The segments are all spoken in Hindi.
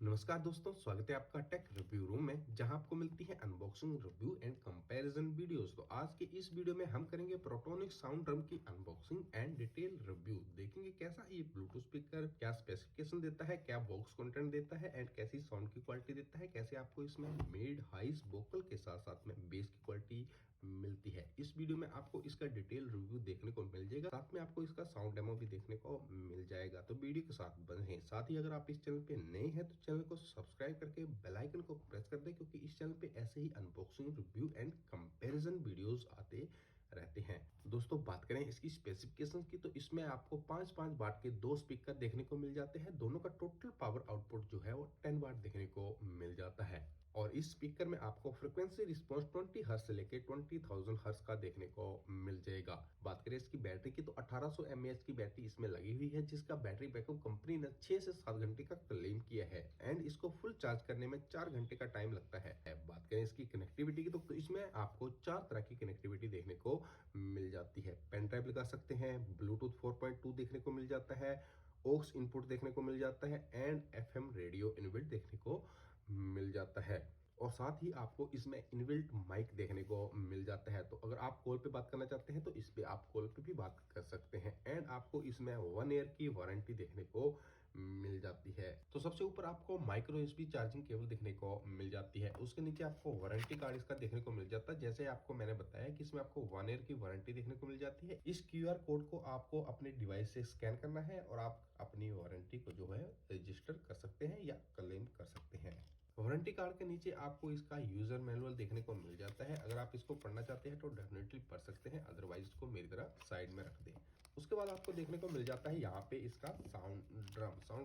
नमस्कार दोस्तों, स्वागत है आपका टेक रिव्यू रूम में, जहां आपको मिलती है unboxing, review and comparison videos. तो आज के इस वीडियो में हम करेंगे प्रोटोनिक साउंड ड्रम की अनबॉक्सिंग एंड डिटेल रिव्यू। देखेंगे कैसा ये ब्लूटूथ स्पीकर, क्या स्पेसिफिकेशन देता है, क्या बॉक्स कंटेंट देता है एंड कैसी साउंड की क्वालिटी देता है, कैसे आपको इसमें मिड हाइस वोकल के साथ साथ में बेस की क्वालिटी मिलती है। इस वीडियो में आपको इसका डिटेल रिव्यू देखने को मिल जाएगा, साथ में आपको इसका साउंड डेमो भी देखने को मिल जाएगा। तो वीडियो के साथ बने। साथ ही अगर आप इस चैनल पे नए हैं तो चैनल को सब्सक्राइब करके बेल आइकन को प्रेस कर दें, क्योंकि इस चैनल पे ऐसे ही unboxing, review and comparison videos आते रहते हैं। दोस्तों, बात करें इसकी स्पेसिफिकेशन की, तो इसमें आपको 5 वाट के 2 स्पीकर देखने को मिल जाते हैं। दोनों का टोटल पावर आउटपुट जो है वो 10 वाट देखने को मिल जाता है। और इस स्पीकर में आपको फ्रिक्वेंसी रिस्पॉन्स 20 हर्ट्ज से लेके 20,000 हर्ट्ज का देखने को मिल जाएगा। बात करें इसकी बैटरी की, तो 1800 mAh की बैटरी इसमें लगी हुई है, जिसका बैटरी बैकअप कंपनी ने 6 से 7 घंटे का क्लेम किया है एंड इसको फुल चार्ज करने में 4 घंटे का टाइम लगता है। बात करें इसकी कनेक्टिविटी की, तो इसमें आपको 4 तरह की कनेक्टिविटी देखने को मिल जाती है। पेन ड्राइव लगा सकते हैं, ब्लूटूथ 4.2 देखने को मिल जाता है, ऑक्स इनपुट देखने को मिल जाता है एंड FM रेडियो इनबिल्ट देखने को मिल जाता है। और साथ ही आपको इसमें इनबिल्ट माइक देखने को मिल जाता है। तो अगर आप कॉल पे बात करना चाहते हैं तो इस पे आप कॉल पे भी बात कर सकते हैं एंड आपको इसमें 1 ईयर की वारंटी देखने को मिल जाती है। तो सबसे ऊपर आपको माइक्रो यूएसबी चार्जिंग केबल देखने को मिल जाती है। उसके नीचे आपको वारंटी कार्ड इसका देखने को मिल जाता है। जैसे आपको मैंने बताया कि इसमें आपको 1 ईयर की वारंटी देखने को मिल जाती है। इस क्यूआर कोड को आपको अपने डिवाइस से स्कैन करना है और आप अपनी वारंटी को जो है रजिस्टर कर सकते हैं या क्लेम कर सकते हैं। वारंटी कार्ड के नीचे आपको इसका यूजर मैनुअल देखने को मिल जाता है। अगर आप इसको पढ़ना चाहते हैं तो डेफिनेटली पढ़ सकते हैं, अदरवाइज इसको मेरी तरह साइड में रख दें। उसके बाद आपको देखने को मिल जाता है यहाँ पे इसका साउंड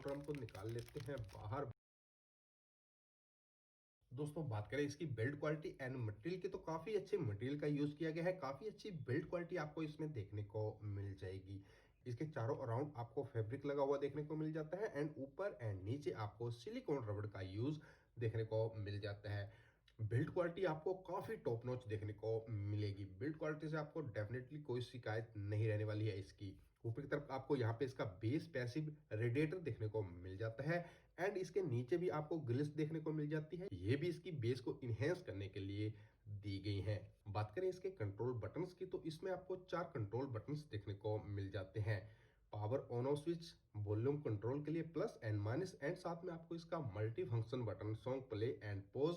ड्रम को निकाल लेते हैं बाहर। दोस्तों, बात करें इसकी बिल्ड क्वालिटी एंड मटेरियल की, तो काफी अच्छे मटेरियल का यूज किया गया है। काफी अच्छी बिल्ड क्वालिटी आपको इसमें देखने को मिल जाएगी। इसके चारों अराउंड आपको फैब्रिक लगा हुआ देखने को मिल जाता है एंड ऊपर एंड नीचे आपको सिलिकॉन रबड़ का यूज देखने को मिल जाता है। बिल्ड क्वालिटी आपको काफी टॉप नॉच देखने को मिलेगी। बिल्ड क्वालिटी से आपको डेफिनेटली कोई शिकायत नहीं रहने वाली है इसकी। ऊपर की तरफ आपको यहाँ पे इसका बेस पैसिव रेडिएटर देखने को मिल जाता है एंड इसके नीचे भी आपको ग्रिल्स देखने को मिल जाती है। ये भी इसकी बेस को इनहेंस करने के लिए दी गई हैं। बात करें इसके कंट्रोल बटन्स की, तो इसमें आपको 4 कंट्रोल बटन्स देखने को मिल जाते हैं। Power on off switch, volume control के लिए प्लस एंड माइनस एंड साथ में आपको इसका multi function button, song play and pause,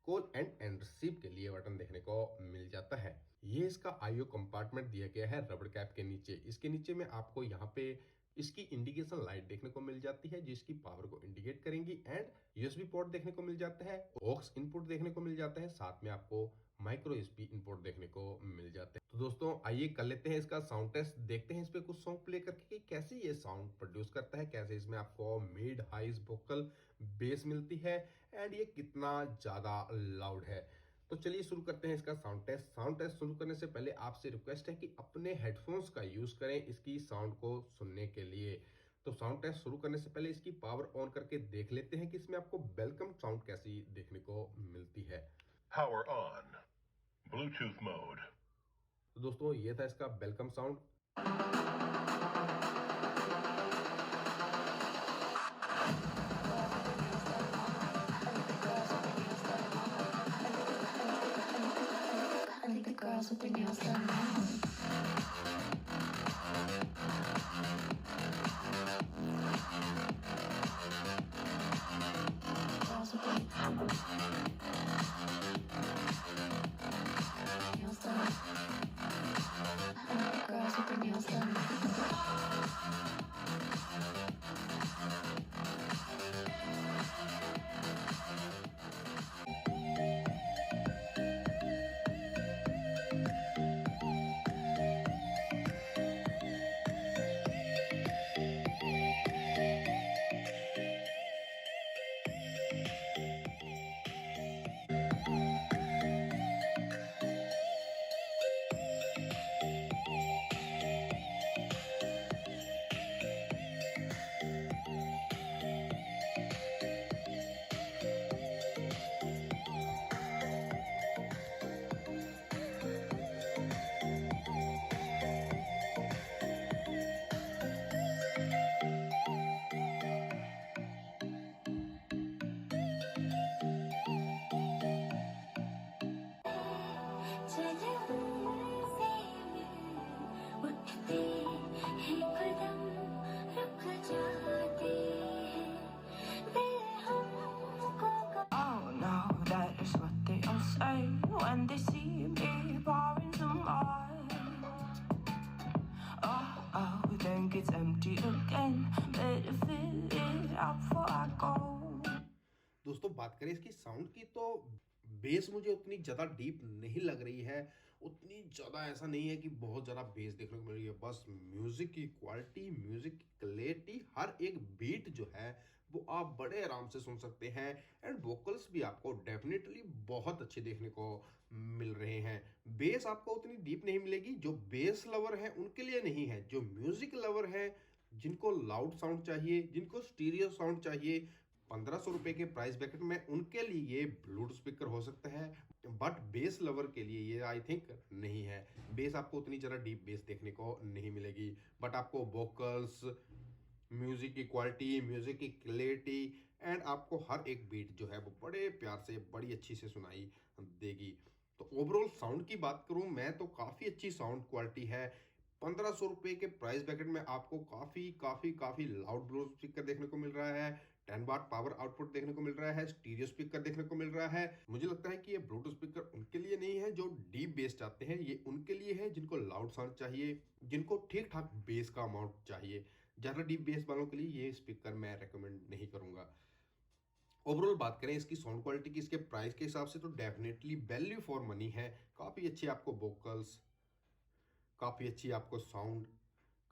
call and receive के लिए बटन देखने को मिल जाता है। ये इसका आईओ कंपार्टमेंट दिया गया है रबड़ कैप के नीचे। इसके नीचे में आपको यहाँ पे इसकी इंडिकेशन लाइट देखने को मिल जाती है, जिसकी पावर को इंडिकेट करेंगी एंड यूएसबी पोर्ट देखने को मिल जाता है, ऑक्स इनपुट देखने को मिल जाता है, साथ में आपको माइक्रो यूएसबी इनपुट देखने को मिल जाते हैं। तो दोस्तों, आइए कर लेते हैं इसका साउंड टेस्ट। देखते हैं इस पे कुछ सॉन्ग प्ले करके कि कैसे ये साउंड प्रोड्यूस करता है, कैसे इसमें आपको मिड हाइज वोकल बेस मिलती है एंड ये कितना ज्यादा लाउड है। तो चलिए शुरू करते हैं इसका साउंड टेस्ट। साउंड टेस्ट शुरू करने से पहले आपसे रिक्वेस्ट है कि अपने हेडफोन्स का यूज करें इसकी साउंड को सुनने के लिए। तो साउंड टेस्ट शुरू करने से पहले इसकी पावर ऑन करके देख लेते हैं कि इसमें आपको वेलकम साउंड कैसी देखने को मिलती है। Power on. Bluetooth mode. तो दोस्तों, ये था इसका welcome sound. I think the girls with their nails done now. Girls with their nails done. I think the girls with their nails done. go. दोस्तों बात करें इसकी साउंड की तो बेस मुझे उतनी ज़्यादा डीप नहीं लग रही है। उतनी ज़्यादा ऐसा नहीं है कि बहुत ज़्यादा बेस देखने को मिल रही है। बस म्यूज़िक की क्वालिटी, म्यूज़िक की क्लैरिटी, हर एक बीट जो है वो आप बड़े आराम से सुन सकते हैं। एंड वोकल्स भी आपको डेफिनेटली बहुत अच्छे देखने को मिल रहे हैं। बेस आपको उतनी डीप नहीं मिलेगी, जो बेस लवर है उनके लिए नहीं है। जो म्यूज़िक लवर है, जिनको लाउड साउंड चाहिए, जिनको स्टीरियो साउंड चाहिए, 1500 रुपए के प्राइस ब्रैकेट में, उनके लिए ये ब्लूटूथ स्पीकर हो सकता है। बट बेस लवर के लिए ये आई थिंक नहीं है। बेस आपको उतनी ज़्यादा डीप बेस देखने को नहीं मिलेगी, बट आपको वोकल्स, म्यूजिक की क्वालिटी, म्यूजिक की क्लैरिटी एंड आपको हर एक बीट जो है वो बड़े प्यार से, बड़ी अच्छी से सुनाई देगी। तो ओवरऑल साउंड की बात करूं मैं तो काफ़ी अच्छी साउंड क्वालिटी है। 1500 रुपये के प्राइस ब्रैकेट में आपको काफ़ी काफ़ी काफ़ी लाउड ब्लूटूथ स्पीकर देखने को मिल रहा है। 10 वाट पावर आउटपुट देखने को मिल रहा है, स्टीरियो स्पीकर देखने को मिल रहा है। मुझे लगता है कि ये ब्लूटूथ स्पीकर उनके लिए नहीं है जो डीप बेस चाहते हैं, ये उनके लिए है जिनको लाउड साउंड चाहिए, जिनको ठीक ठाक बेस का अमाउंट चाहिए। ज़्यादा डीप बेस वालों के लिए ये स्पीकर मैं रेकमेंड नहीं करूंगा। ओवरऑल बात करें इसकी साउंड क्वालिटी की, इसके प्राइस के हिसाब से तो डेफिनेटली वैल्यू फॉर मनी है। काफ़ी अच्छी आपको वोकल्स, काफ़ी अच्छी आपको साउंड,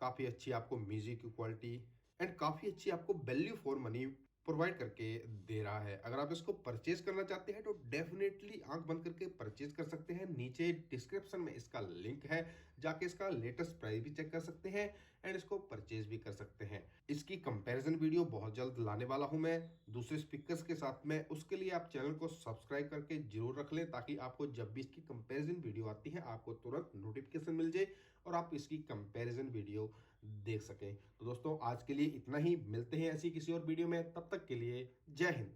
काफ़ी अच्छी आपको म्यूजिक की क्वालिटी एंड काफ़ी अच्छी आपको वैल्यू फॉर मनी प्रोवाइड करके दे रहा है। अगर आप इसको परचेज करना चाहते हैं तो डेफिनेटली आंख बंद करके परचेज कर सकते हैं। नीचे डिस्क्रिप्शन में इसका लिंक है, जाके इसका लेटेस्ट प्राइस भी चेक कर सकते हैं एंड इसको परचेज भी कर सकते हैं। इसकी कंपैरिजन वीडियो बहुत जल्द लाने वाला हूं मैं दूसरे स्पीकर्स के साथ में। उसके लिए आप चैनल को सब्सक्राइब करके जरूर रख लें, ताकि आपको जब भी इसकी कंपैरिजन वीडियो आती है आपको तुरंत नोटिफिकेशन मिल जाए और आप इसकी कंपैरिजन वीडियो देख सकें। तो दोस्तों आज के लिए इतना ही, मिलते हैं ऐसी किसी और वीडियो में, तब तक के लिए जय हिंद।